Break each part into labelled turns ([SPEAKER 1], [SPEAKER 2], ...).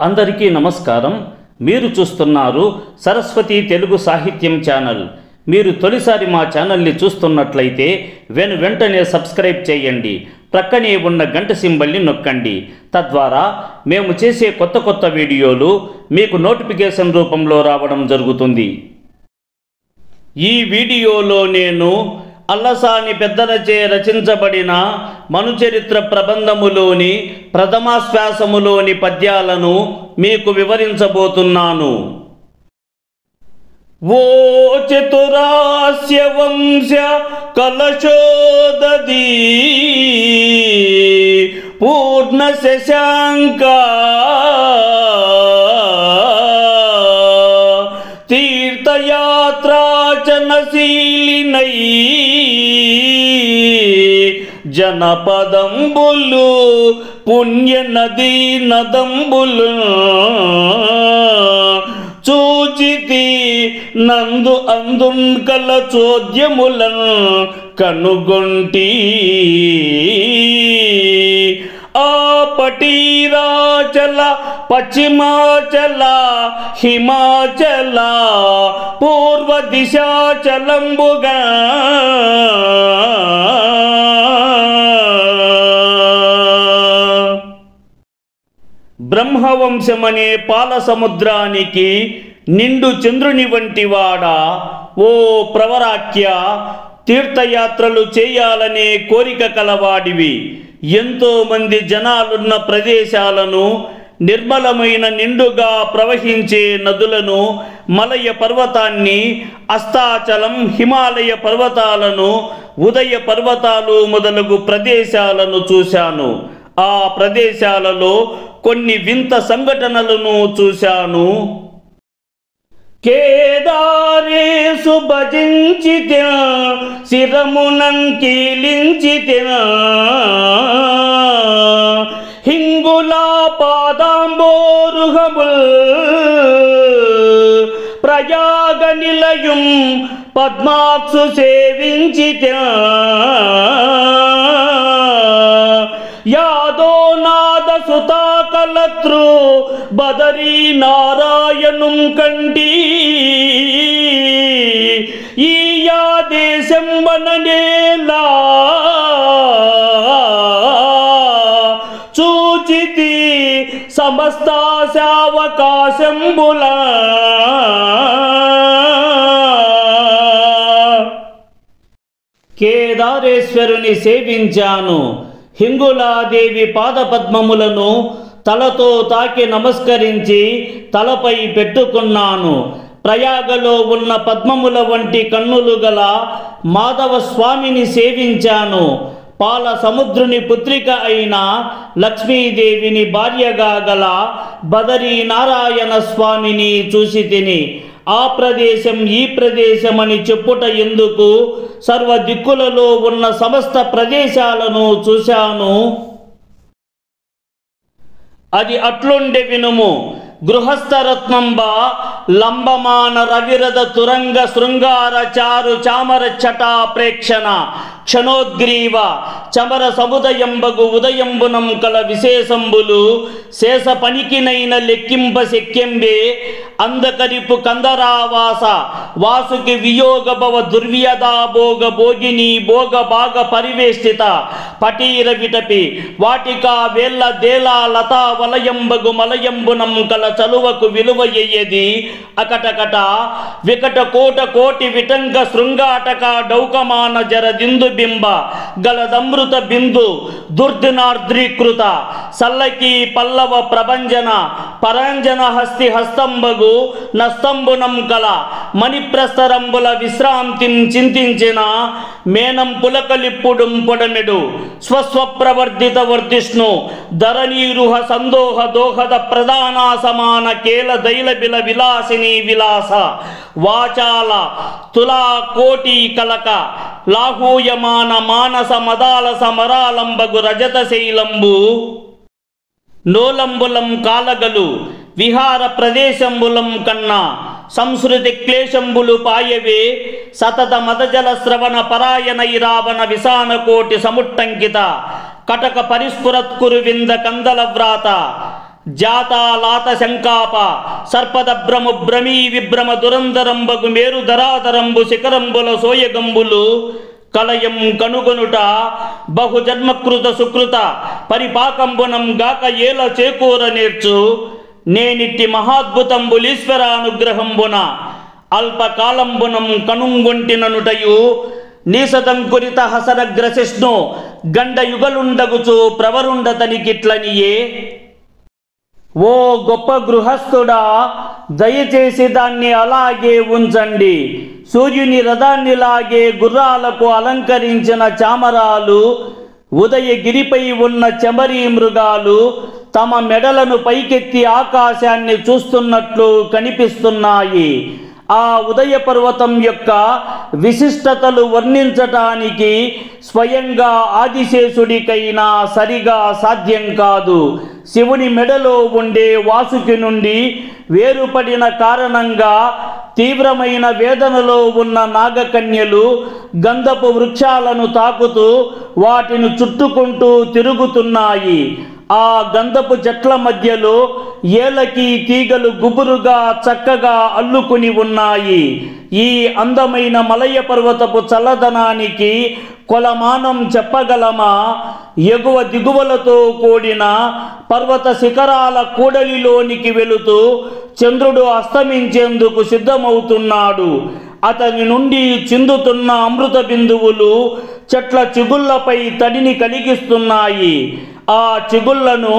[SPEAKER 1] అందరికీ నమస్కారం. మీరు చూస్తున్నారు సరస్వతి తెలుగు సాహిత్యం ఛానల్. మీరు తొలిసారి మా ఛానల్ని చూస్తున్నట్లయితే వెంటనే సబ్స్క్రైబ్ చేయండి. ప్రక్కనే ఉన్న గంట సింబల్ని నొక్కండి. తద్వారా మేము చేసే కొత్త వీడియోలు మీకు నోటిఫికేషన్ రూపంలో రావడం జరుగుతుంది. ఈ వీడియోలో నేను అల్లసాని పెద్దలచే రచించబడిన మనుచరిత్ర ప్రబంధములోని ప్రథమాశ్వాసములోని పద్యాలను మీకు వివరించబోతున్నాను. ఓ చతురాస్య వంశ కలశోదీ పూర్ణ శశాంక తీర్థయాత్రాచనశీలినై జనపదంబులు పుణ్య నదీ నదంబులు చూచితి నందు అందుంకల చోద్యములను కనుగొంటి ఆ పటీరాచల పశ్చిమాచల హిమాచల పూర్వ దిశాచలంబుగా బ్రహ్మవంశమనే పాల సముద్రానికి నిండు చంద్రుని వంటివాడా, ఓ ప్రవరాఖ్య, తీర్థయాత్రలు చేయాలనే కోరిక కలవాడివి. ఎంతో మంది జనాలున్న ప్రదేశాలను, నిర్మలమైన నిండుగా ప్రవహించే నదులను, మలయ పర్వతాన్ని, అస్తాచలం హిమాలయ పర్వతాలను, ఉదయ పర్వతాలు మొదలగు ప్రదేశాలను చూశాను. ఆ ప్రదేశాలలో కొన్ని వింత సంఘటనలను చూశాను. కేదారేసు భజించితిన శిరమునంకీలించితిన హింగులా పాదాంబోరుహముల్ ప్రయాగ నిలయం పద్మాక్షు సేవించితిన యాదోనాద సుతాకలత్రు బదరీ నారాయణుం కంటి ఈ యాదేశం వననేలా చూచితి సమస్తాశావకాశంబుల కేదారేశ్వరుని సేవించాను. హింగులాదేవి పాదపద్మములను తలతో తాకి నమస్కరించి తలపై పెట్టుకున్నాను. ప్రయాగలో ఉన్న పద్మముల వంటి కన్నులు గల మాధవ స్వామిని సేవించాను. పాల సముద్రుని పుత్రిక అయిన లక్ష్మీదేవిని భార్యగా గల బదరీ నారాయణ స్వామిని చూసి తిని ఆ ప్రదేశం ఈ ప్రదేశమని చెప్పుట ఎందుకు, సర్వ దిక్కులలో ఉన్న సమస్త ప్రదేశాలను చూశాను. అది అట్లుండే వినుము. గృహస్థరత్నంబ లంబమాన రవిరథ తురంగ శృంగార చారు చామర చటా ప్రేక్షణ క్షణోద్గ్రీవ చమర సముదయంబగు ఉదయంబునం కల విశేషంబులు శేష పనికినైన లెక్కింప శక్యంబే అందకరిపు కందరావాస వాసుకి వియోగ భవ దుర్వ్యదా భోగ భోగిని భోగ భాగ పరివేష్టిత పటీర విటపి వాటికా వేళ్ళ దేలా లతా వలయంబగు మలయంబునం కల చలువకు విలువ ఎయ్యది అకటకట వికట కోట కోటి విటంక శృంగాటక డౌకమాన జర దిందు బింబ గలదమృత బిందు దుర్దినార్ద్రీకృత సల్లకి పల్లవ ప్రభంజన పరంజన హస్తి హస్తంబగు నస్తంబునం కల మణిప్రస్తరంబుల విశ్రాంతిం చింతించిన మేనం పులకలిప్పుడుం పొడమెడు స్వస్వప్రవర్ధిత వర్ధిష్ణు ధరణీరుహ సందోహ దోహద ప్రధానా సమాన కేల దైలబిల విలాసిని విలాస వాచాల తులా కోటి కలక లాహూయమాన మానస మదాల సమరాలంబగు రజత శైలంబు నోలంబులం కాలగలు విహార ప్రదేశంబులం కన్నా సంస్కృతి క్లేశంబులు పాయవే సతత మదజల శ్రవణ పరాయణై రావణ విశాన కోటి సముట్టంకిత కటక పరిస్ఫురత్కురు వింద కందల వ్రాత జాతాలాత శంకాప సర్పదభ్రము భ్రమీ విభ్రమ దురంధరంబగు మేరు ధరాధరంబు శిఖరంబుల సోయగంబులు కలయం కనుగొనుట బహుజన్మకృత సుకృత పరిపాకంబునం గాక ఏల చేకూర నేర్చు నేనిట్టి మహాద్భుతంబులీశ్వరానుగ్రహంబున అల్పకాలంబునం కనుంగొంటిననుటయు నీసతంకురిత హసరగ్రశిష్ణు గండ యుగలుండగుచు ప్రవరుండతనికిట్లనియే. ఓ గొప్ప గృహస్థుడా, దయచేసి దాన్ని అలాగే ఉంచండి. సూర్యుని రథాన్నిలాగే గుర్రాలకు అలంకరించిన చామరాలు, ఉదయగిరిపై ఉన్న చెమరీ మృగాలు తమ మెడలను పైకెత్తి ఆకాశాన్ని చూస్తున్నట్లు కనిపిస్తున్నాయి. ఆ ఉదయ పర్వతం యొక్క విశిష్టతలు వర్ణించటానికి స్వయంగా ఆదిశేషుడికైనా సరిగా సాధ్యం కాదు. శివుని మెడలో ఉండే వాసుకి నుండి వేరుపడిన కారణంగా తీవ్రమైన వేదనలో ఉన్న నాగకన్యలు గంధపు వృక్షాలను తాకుతూ వాటిని చుట్టుకుంటూ తిరుగుతున్నాయి. ఆ గంధపు చెట్ల మధ్యలో ఏలకి తీగలు గుబురుగా చక్కగా అల్లుకుని ఉన్నాయి. ఈ అందమైన మలయ పర్వతపు చల్లదనానికి కొలమానం చెప్పగలమా? ఎగువ దిగువలతో కూడిన పర్వత శిఖరాల కూడలిలోనికి వెళుతూ చంద్రుడు అస్తమించేందుకు సిద్ధమవుతున్నాడు. అతని నుండి చిందుతున్న అమృత బిందువులు చెట్ల చిగుళ్లపై తడిని కలిగిస్తున్నాయి. ఆ చిగుళ్లను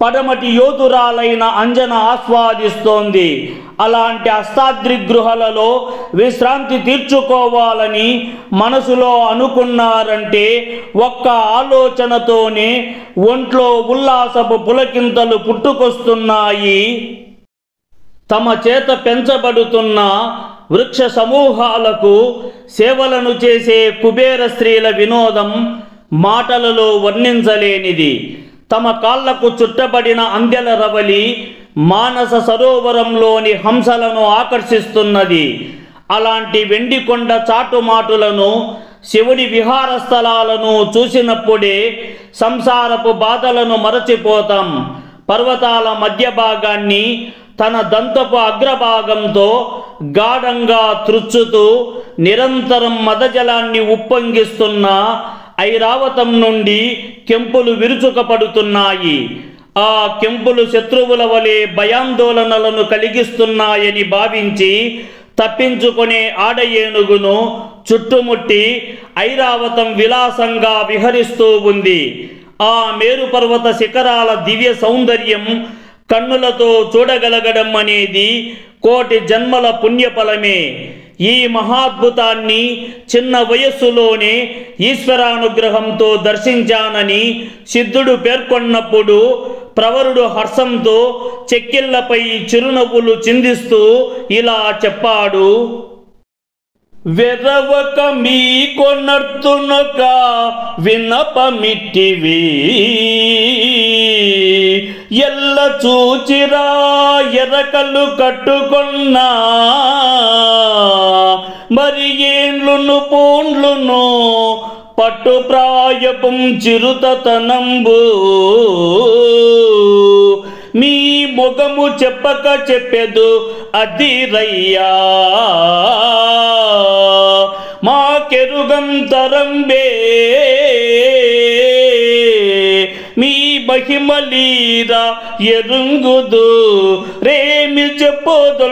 [SPEAKER 1] పడమటి యోధురాలైన అంజన ఆస్వాదిస్తోంది. అలాంటి అష్టాద్రి గృహలలో విశ్రాంతి తీర్చుకోవాలని మనసులో అనుకున్నారంటే ఒక్క ఆలోచనతోనే ఒంట్లో ఉల్లాసపు పులకింతలు పుట్టుకొస్తున్నాయి. తమ చేత పెంచబడుతున్న వృక్ష సమూహాలకు సేవలను చేసే కుబేర స్త్రీల వినోదం మాటలలో వర్ణించలేనిది. తమ కాళ్లకు చుట్టబడిన అందెల రవలి మానస సరోవరంలోని హంసలను ఆకర్షిస్తున్నది. అలాంటి వెండికొండ చాటుమాటులను, శివుడి విహార స్థలాలను చూసినప్పుడే సంసారపు బాధలను మరచిపోతాం. పర్వతాల మధ్య భాగాన్ని తన దంతపు అగ్రభాగంతో గాఢంగా త్రుచ్చుతూ నిరంతరం మదజలాన్ని ఉప్పొంగిస్తున్న ఐరావతం నుండి కెంపులు విరుచుకపడుతున్నాయి. ఆ కెంపులు శత్రువుల వలె భయాందోళనలను కలిగిస్తున్నాయని భావించి తప్పించుకునే ఆడ ఏనుగును చుట్టుముట్టి ఐరావతం విలాసంగా విహరిస్తూ ఉంది. ఆ మేరుపర్వత శిఖరాల దివ్య సౌందర్యం కన్నులతో చూడగలగడం అనేది కోటి జన్మల పుణ్యఫలమే. ఈ మహాద్భుతాన్ని చిన్న వయస్సులోనే ఈశ్వరానుగ్రహంతో దర్శించానని సిద్ధుడు పేర్కొన్నప్పుడు ప్రవరుడు హర్షంతో చెక్కిళ్లపై చిరునవ్వులు చిందిస్తూ ఇలా చెప్పాడు. వెరవక మీ కొనర్తునక విన్నపమిట్టివి ఎల్ల చూచిరా ఎరకలు కట్టుకొన్నా మరి ఏండ్లును పూండ్లును పట్టు ప్రాయపం చిరుతతనంబు మీ ముఖము చెప్పక చెప్పెదు అదిరయ్యా మాకెరుగం తరంబే మీ మహిమలీరా ఎరుంగుదు రేమి చెప్పోదు.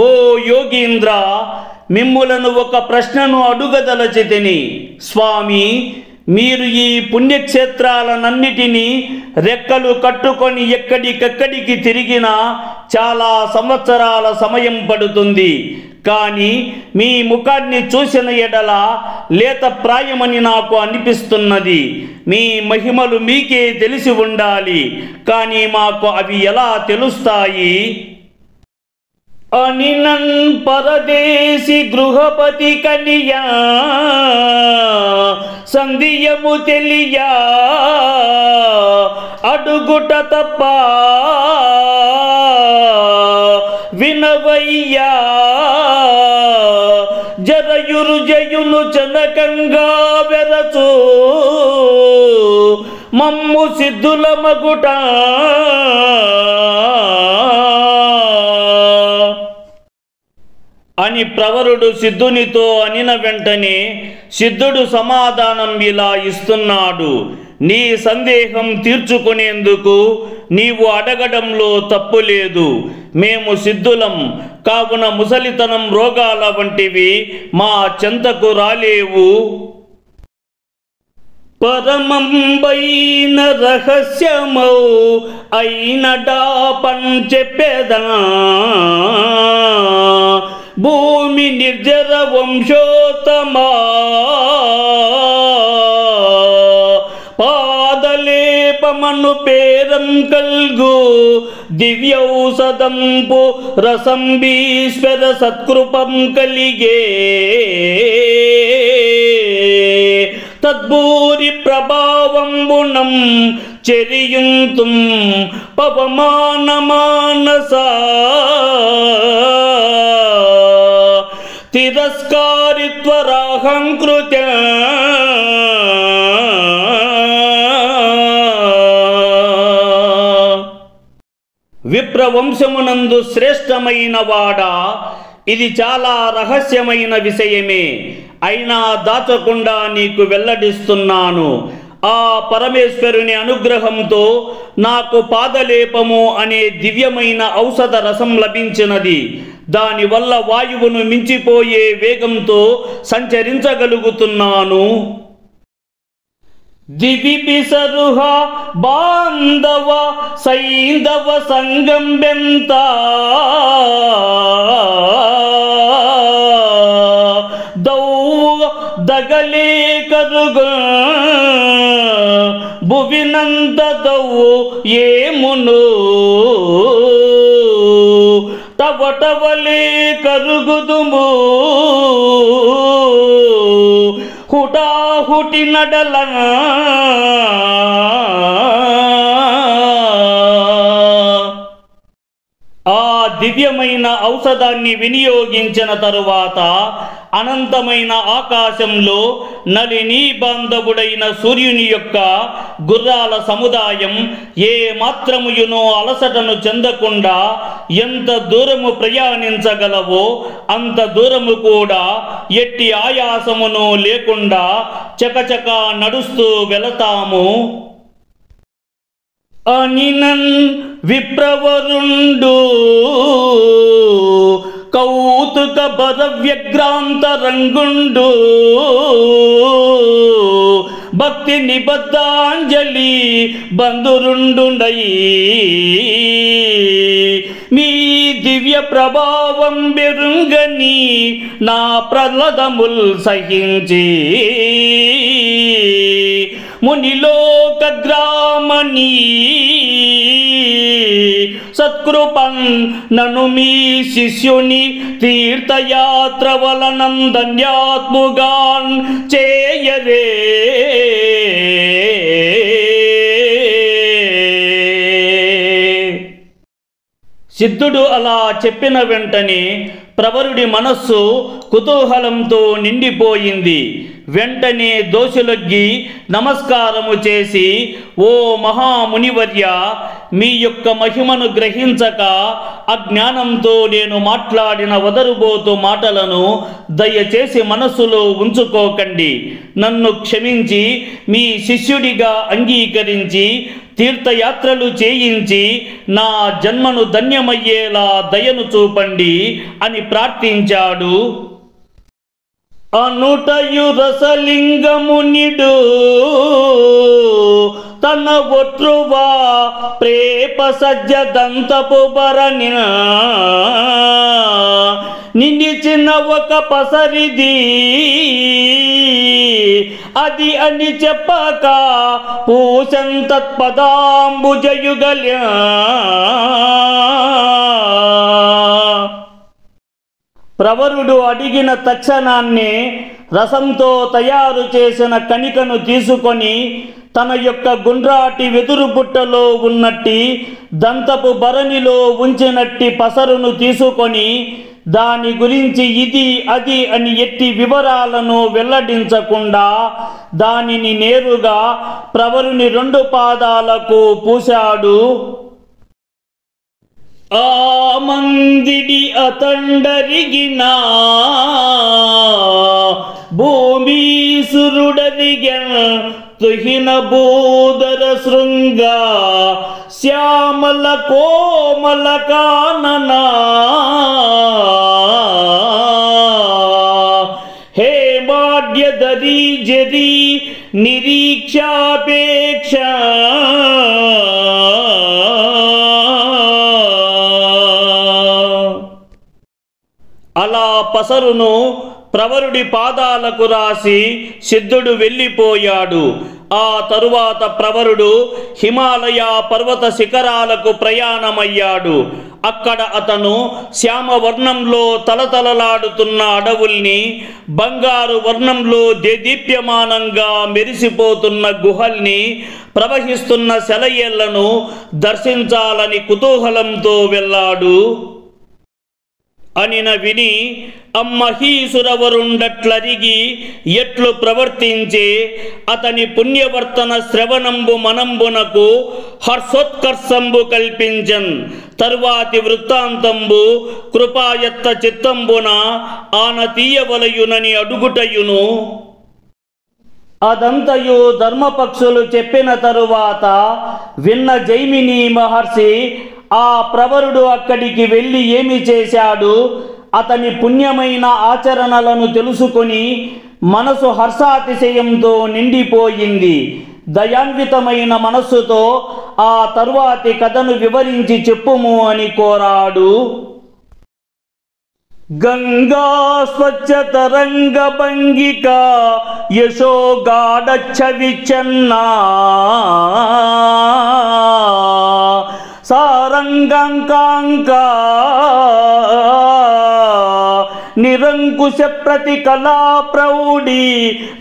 [SPEAKER 1] ఓ యోగీంద్ర, మిమ్ములను ఒక ప్రశ్నను అడుగదలచితిని. స్వామి, మీరు ఈ పుణ్యక్షేత్రాలనన్నిటినీ రెక్కలు కట్టుకొని ఎక్కడికెక్కడికి తిరిగినా చాలా సంవత్సరాల సమయం పడుతుంది. కానీ మీ ముఖాన్ని చూసిన ఎడల లేత ప్రాయమని నాకు అనిపిస్తున్నది. మీ మహిమలు మీకే తెలిసి ఉండాలి, కానీ మాకు అవి ఎలా తెలుస్తాయి? అనినన్ పరదేశి గృహపతి కనియా సంధియము తెలియా అడుగుట తప్ప వినవయ్యా జరయురు జయును జనకంగా వెరచు మమ్ము సిద్ధుల మగుట అని ప్రవరుడు సిద్ధునితో అనిన వెంటనే సిద్ధుడు సమాధానం ఇలా ఇస్తున్నాడు. నీ సందేహం తీర్చుకునేందుకు నీవు అడగడంలో తప్పు లేదు. మేము సిద్ధులం, కావున ముసలితనం రోగాల వంటివి మా చెంతకు రాలేవు. పరమంబైన రహస్యమౌ అయినడా పంచెప్పెదా భూమి నిర్జర వంశోత్తమా పాదలేపమను పేరం కల్గు దివ్యౌషధంపు రసంబీశ్వర సత్కృపం కలిగే తద్భూరి ప్రభావంబుణం చెరియుంతుం పవమాన మానస తిరస్కారిత్వరాహంకృత్య విప్రవంశమునందు శ్రేష్టమైన వాడా, ఇది చాలా రహస్యమైన విషయమే, అయినా దాచకుండా నీకు వెల్లడిస్తున్నాను. ఆ పరమేశ్వరుని అనుగ్రహంతో నాకు పాదలేపము అనే దివ్యమైన ఔషధ రసం లభించినది. దానివల్ల వాయువును మించిపోయే వేగంతో సంచరించగలుగుతున్నాను. దివిపిసరుహ బాంధవ సైంధవ సంగం బెంత దగలే కరుగు భువినంద దౌ ఏమును తవటవలే కరుగుదుము హుటాహుటి నడల ఆ దివ్యమైన ఔషధాన్ని వినియోగించిన తరువాత అనంతమైన ఆకాశంలో నలినీ బాంధవుడైన సూర్యుని యొక్క గుర్రాల సముదాయం ఏ మాత్రముయునో అలసటను చెందకుండా ఎంత దూరము ప్రయాణించగలవో అంత దూరము కూడా ఎట్టి ఆయాసమును లేకుండా చకచక నడుస్తూ వెళతాము. అనినన్ విప్రవరుండు కౌతుక భరవ్యగ్రాంత రంగుండు భక్తి నిబద్ధాంజలి బంధురుండుండై మీ దివ్య ప్రభావం బెరుంగని నా ప్రహ్లదముల్ సహించి మునిలోక గ్రామని సత్కృపన్ నను మీ శిష్యుని తీర్థయాత్ర వలనం ధన్యాత్ముగాన్ చేయరే. సిద్ధుడు అలా చెప్పిన వెంటనే ప్రవరుడి మనస్సు కుతూహలంతో నిండిపోయింది. వెంటనే దోషులొగ్గి నమస్కారము చేసి, ఓ మహామునివర్య, మీ యొక్క మహిమను గ్రహించక అజ్ఞానంతో నేను మాట్లాడిన వదరుబోతు మాటలను దయచేసి మనస్సులో ఉంచుకోకండి. నన్ను క్షమించి మీ శిష్యుడిగా అంగీకరించి తీర్థయాత్రలు చేయించి నా జన్మను ధన్యమయ్యేలా దయను చూపండి అని ప్రార్థించాడు. అనుటయు రసలింగమునిడు తన ఒట్రువా ప్రేప సజ్జదంతపు బరని నిలిచిన ఒక పసరిది అది అని చెప్పక పూసంతత్పదాంబుజయుగల్య ప్రవరుడు అడిగిన తక్షణాన్నే రసంతో తయారు చేసిన కణికను తీసుకొని తన యొక్క గుండ్రాటి వెదురు బుట్టలో ఉన్నట్టి దంతపు భరణిలో ఉంచినట్టి పసరును తీసుకొని దాని గురించి ఇది అది అని ఎట్టి వివరాలను వెల్లడించకుండా దానిని నేరుగా ప్రవరుని 2 పాదాలకు పూశాడు. ఆ మందిడి అతండరిగిన భూమీసురుడరిగన్ తుహిన భూధర శృంగ శ్యామల కోమల కాననా హేమాడ్యదరీ జరీ నిరీక్షాపేక్ష అలా పసరును ప్రవరుడి పాదాలకు రాసి సిద్ధుడు వెళ్ళిపోయాడు. ఆ తరువాత ప్రవరుడు హిమాలయ పర్వత శిఖరాలకు ప్రయాణమయ్యాడు. అక్కడ అతను శ్యామవర్ణంలో తలతలలాడుతున్న అడవుల్ని, బంగారు వర్ణంలో దేదీప్యమానంగా మెరిసిపోతున్న గుహల్ని, ప్రవహిస్తున్న సెలయేళ్లను దర్శించాలని కుతూహలంతో వెళ్ళాడు. అనిన విని అమ్మహీసురవరుండట్లరిగి ఎట్లు ప్రవర్తించే అతని పుణ్యవర్తన శ్రవణంబు మనంబునకు హర్షోత్కర్షంబు కల్పించన్. తరువాతి వృత్తాంతంబు కృపాయత్త చిత్తంబున ఆనతీయవలయునని అడుగుటయును. అదంతయు ధర్మపక్షులు చెప్పిన తరువాత విన్న జైమిని మహర్షి ఆ ప్రవరుడు అక్కడికి వెళ్ళి ఏమి చేశాడు, అతని పుణ్యమైన ఆచరణలను తెలుసుకొని మనసు హర్షాతిశయంతో నిండిపోయింది. దయాన్వితమైన మనస్సుతో ఆ తరువాతి కథను వివరించి చెప్పుము అని కోరాడు. గంగా స్వచ్ఛ తరంగ భంగిక యశోగాఢచ్చవిచన్నా సారంగాంకాంక నిరంకుశ ప్రతి కళా ప్రౌఢి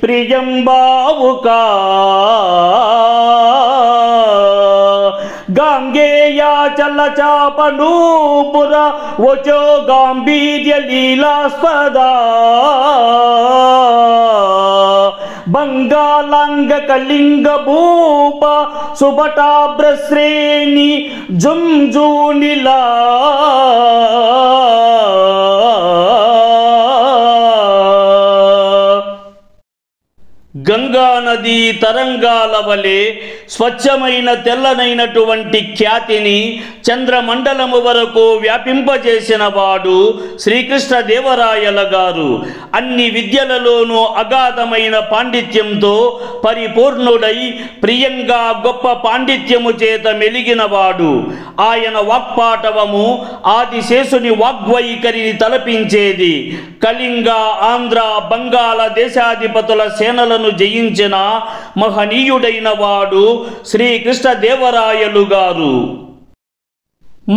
[SPEAKER 1] ప్రియంబావుకా గాంగేయాచల చాపనూపుర వచో గాంభీర్య లీలాస్పదా బంగాళాంగ కళింగ భూప సుభటాభ్రశ్రేణి జుంజూనిలా గంగా నది తరంగాల వలె స్వచ్ఛమైన తెల్లనైనటువంటి ఖ్యాతిని చంద్రమండలము వరకు వ్యాపింపజేసిన వాడు శ్రీకృష్ణదేవరాయల గారు. అన్ని విద్యలలోనూ అగాధమైన పాండిత్యంతో పరిపూర్ణుడై ప్రియంగా గొప్ప పాండిత్యము చేత మెలిగినవాడు. ఆయన వాక్పాటవము ఆదిశేషుని వాగ్వైఖరిని తలపించేది. కళింగ, ఆంధ్ర, బంగాళ దేశాధిపతుల సేనలను జయించిన మహనీయుడైన వాడు శ్రీకృష్ణదేవరాయలు గారు.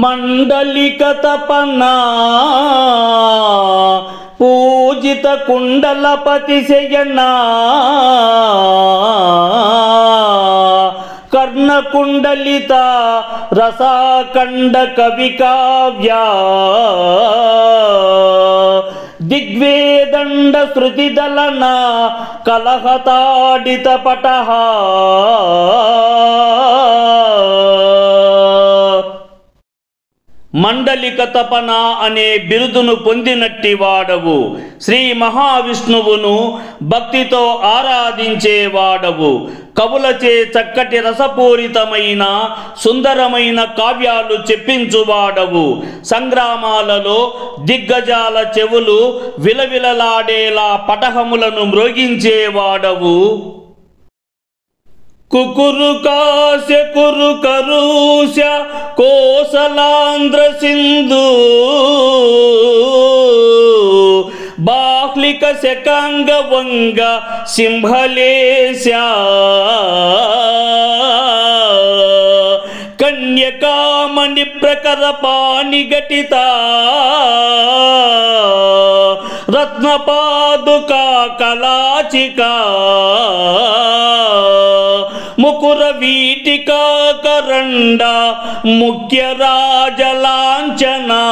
[SPEAKER 1] మండలిక తపనా పూజిత కుండలపతి శయనా కర్ణకుండలిత రసాకండ కవి కావ్యా దిగ్వేదండ శృతిదలన కలహతాడిత పటః మండలిక తపన అనే బిరుదును పొందినట్టి వాడవు. శ్రీ మహావిష్ణువును భక్తితో ఆరాధించేవాడవు. కవులచే చక్కటి రసపూరితమైన సుందరమైన కావ్యాలు చెప్పించువాడవు. సంగ్రామాలలో దిగ్గజాల చెవులు విలవిలలాడేలా పటహములను మ్రోగించేవాడవు. కుకురుకాశ కురుకరూష కోసలాంధ్ర సింధు బాహ్లిక శకాంగ వంగ సింహలేశ కన్యకామణి ప్రకర పాణి ఘటిత రత్నపాదుకా కలాచికా ముకుర వీటికా కరండ ముఖ్య రాజలాంఛనా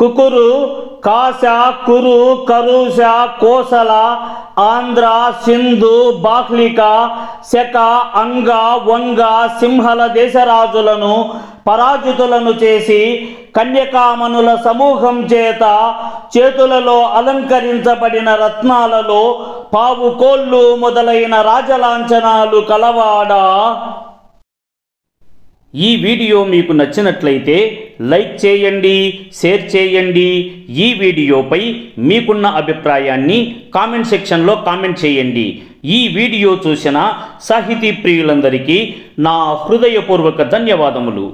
[SPEAKER 1] కుకురు, కాశ, కురు, కరుష, కోసల, ఆంధ్ర, సింధు, బాహ్లిక, శక, అంగ, వంగ, సింహల దేశరాజులను పరాజితులను చేసి కన్యకామణుల సమూహం చేత చేతులలో అలంకరించబడిన రత్నాలలో పావుకోళ్ళు మొదలైన రాజలాంఛనాలు కలవాడా. ఈ వీడియో మీకు నచ్చినట్లయితే లైక్ చేయండి, షేర్ చేయండి. ఈ వీడియోపై మీకున్న అభిప్రాయాన్ని కామెంట్ సెక్షన్లో కామెంట్ చేయండి. ఈ వీడియో చూసిన సాహితీ ప్రియులందరికీ నా హృదయపూర్వక ధన్యవాదములు.